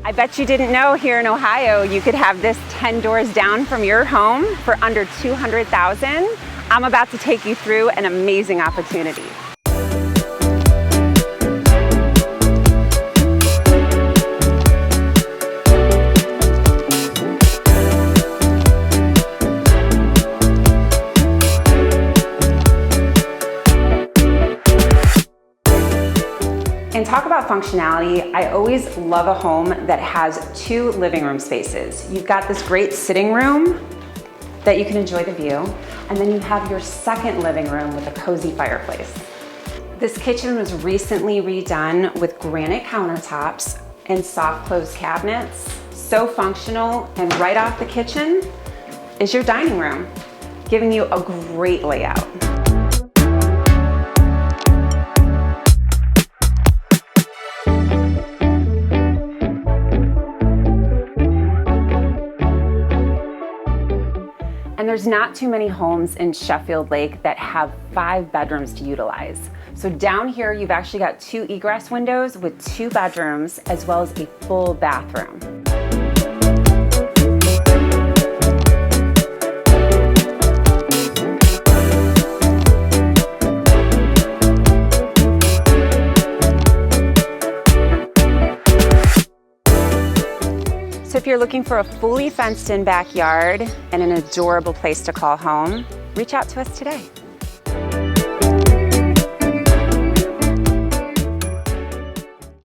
I bet you didn't know here in Ohio you could have this 10 doors down from your home for under $200,000. I'm about to take you through an amazing opportunity. And talk about functionality, I always love a home that has 2 living room spaces. You've got this great sitting room that you can enjoy the view, and then you have your second living room with a cozy fireplace. This kitchen was recently redone with granite countertops and soft close cabinets. So functional, and right off the kitchen is your dining room, giving you a great layout. And there's not too many homes in Sheffield Lake that have 5 bedrooms to utilize. So down here, you've actually got 2 egress windows with 2 bedrooms, as well as a full bathroom. So if you're looking for a fully fenced-in backyard and an adorable place to call home, reach out to us today.